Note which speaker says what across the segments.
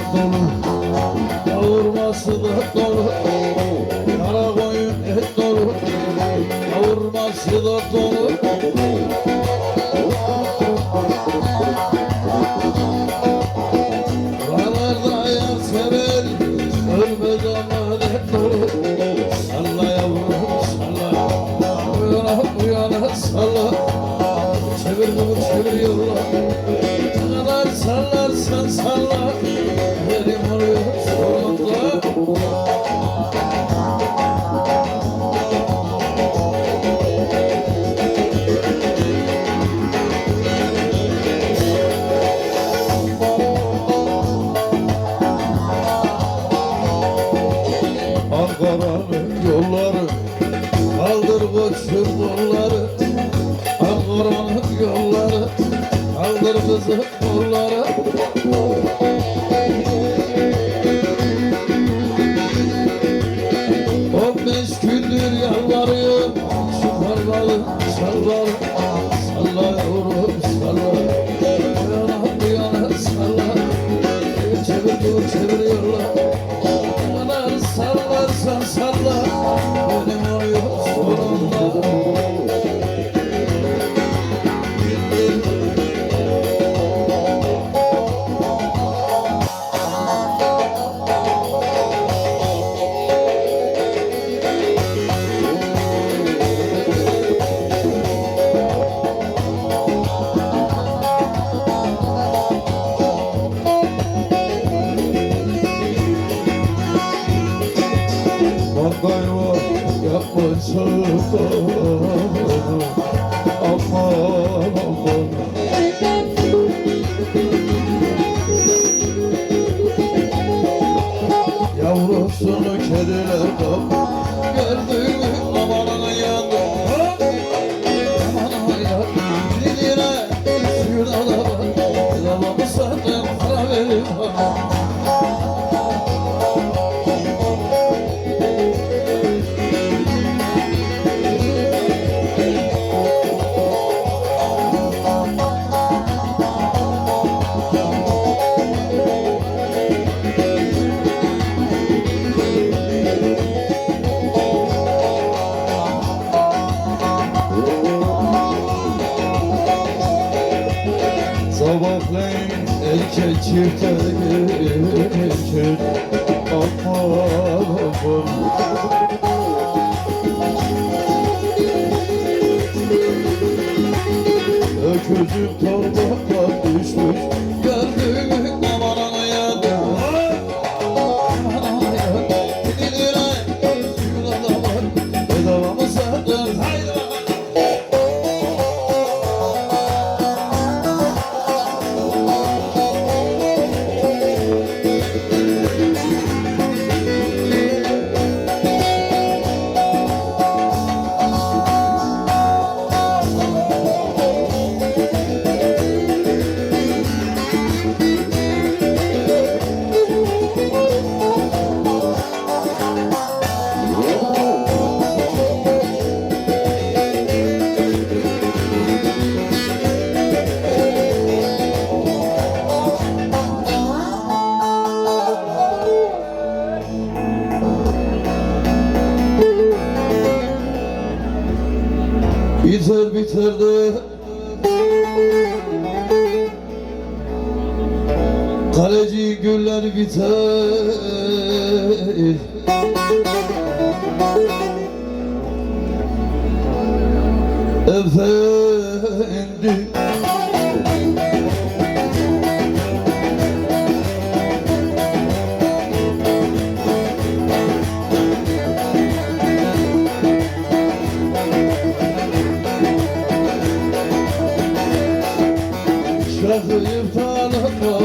Speaker 1: et dolu, kavurması da dolu. Kara koyun et dolu, kavurması da dolu. Buralarda yar sever, ölmez ama et dolu. Salla yavrum salla, uyana uyana salla. Çevir bunu çevir yolla, ne kadar sallarsan salla. Benim oluyor sonunda. Ankara'nın yolları, kaldır koçum kolları. Ankara'nın yolları, kaldır kızım kolları. 15 gündür yalvarıyorum, şu parmağı salla. Salla yavrum salla, uyana uyana salla. Çevir dur çevir yolla, ne kadar sallarsan salla. Benim oluyor sonunda. Bakayma yapma çabuk, aman aman. Yavrusunu kediler kap, gördün mü amanına yandı. Amanına yandı, diline suyuna da var. Devamı senden para verir bana. Sabahleyin erkek çifte geçer, aman aman. Öküzün torbakla düşmüş, gördün mü amanına yandı. Amanına yandı, diline suyuna da var. Bedava mı sandın? Haydi bakalım. Biter biter de kaleci güller biter. Efendim şahıyım tanıma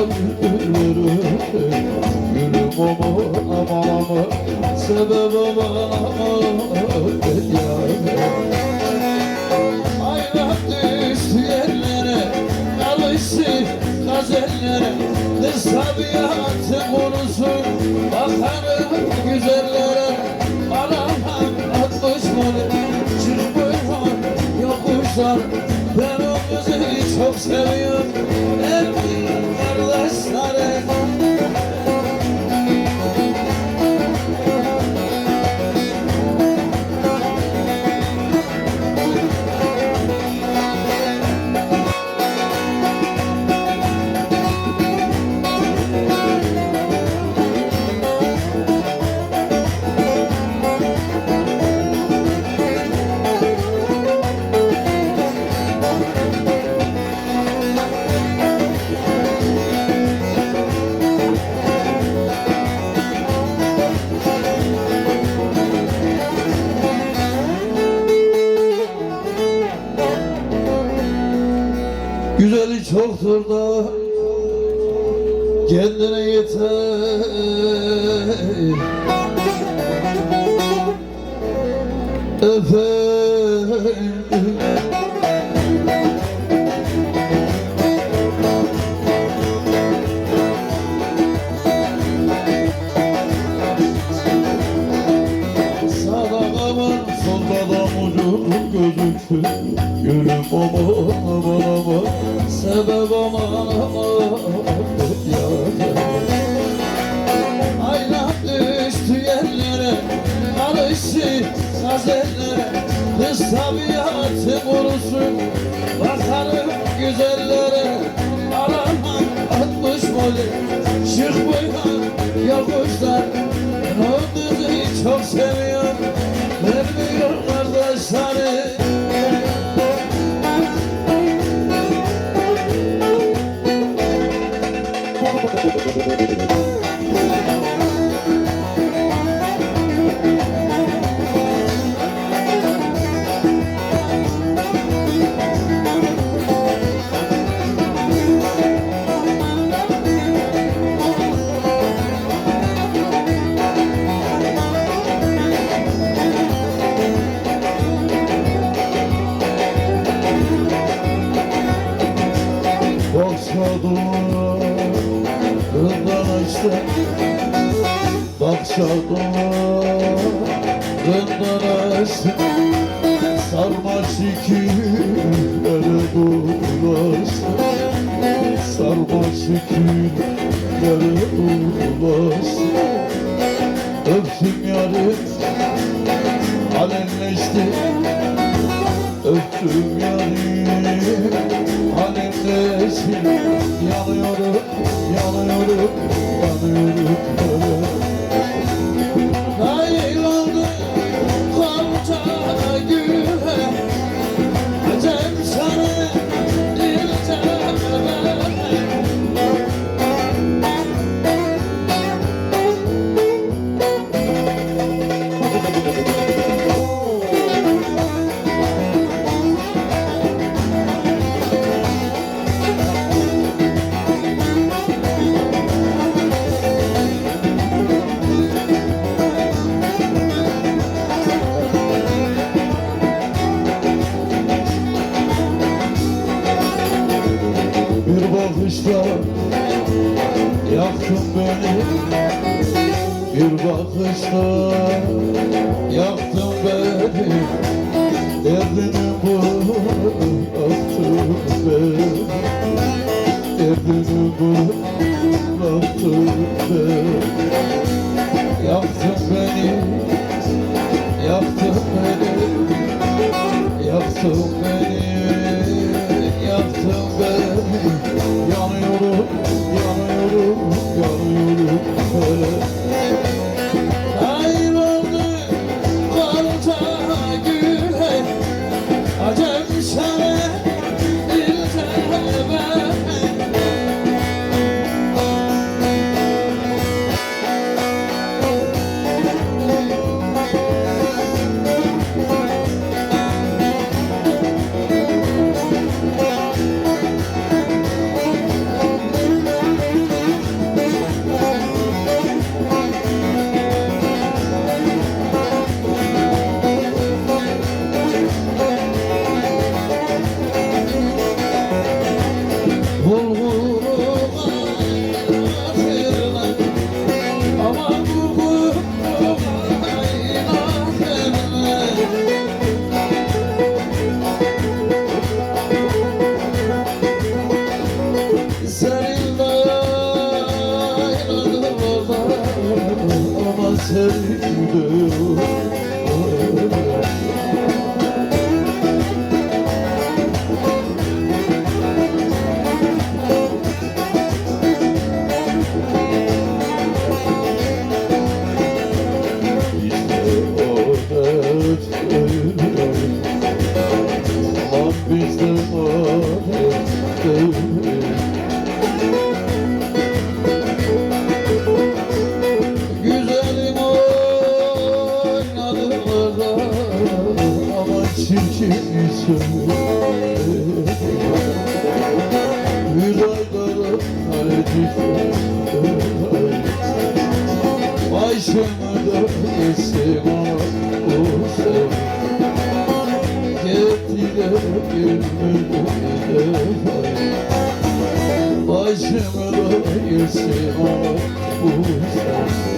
Speaker 1: gülüm aman aman sebep aman hayrat düştü yerlere alıştı gazellere kız tabiatı konusun bakarım güzellere anam atmış bunu çıkmış yokuşlar ben o kızı çok seviyorum. Kardeşlerim yoktur da kendine yeter. Efendim sadakamın solda damucu gözüksün gülüm aman aman aman sebep aman aman ya. Ayna düştü yerlere alıştı sazellere kız tabiatı korusun bakarım güzellere araman atmış molly şık boydan yokuşlar ben o diziyi çok seviyorum vermiyor kardeşleri. Baksa duvarından açtı Baksa duvarından açtı Sarma şekillere ulaştı Sarma şekillere ulaştı Öptüm yarım alevleşti Öptüm yarım alevleşti Yanıyorum, yanıyorum, yanıyorum Kayboldu koca güve Acem sana Bir bakışta yaktın beni Bir bakışta yaktın beni Derdini bıraktın beni Derdini bıraktın beni Yaktın beni Yaktın beni Yaktın beni Yaktın beni Yanıyorum, yanıyorum, yanıyorum böyle Kayboldu koca güve Acem sana iltebe sevdim İşte o dert Aman bizde Güzelim oynadı Başımda yesin o sen Gittiler gülmedi Başımda yesin o sen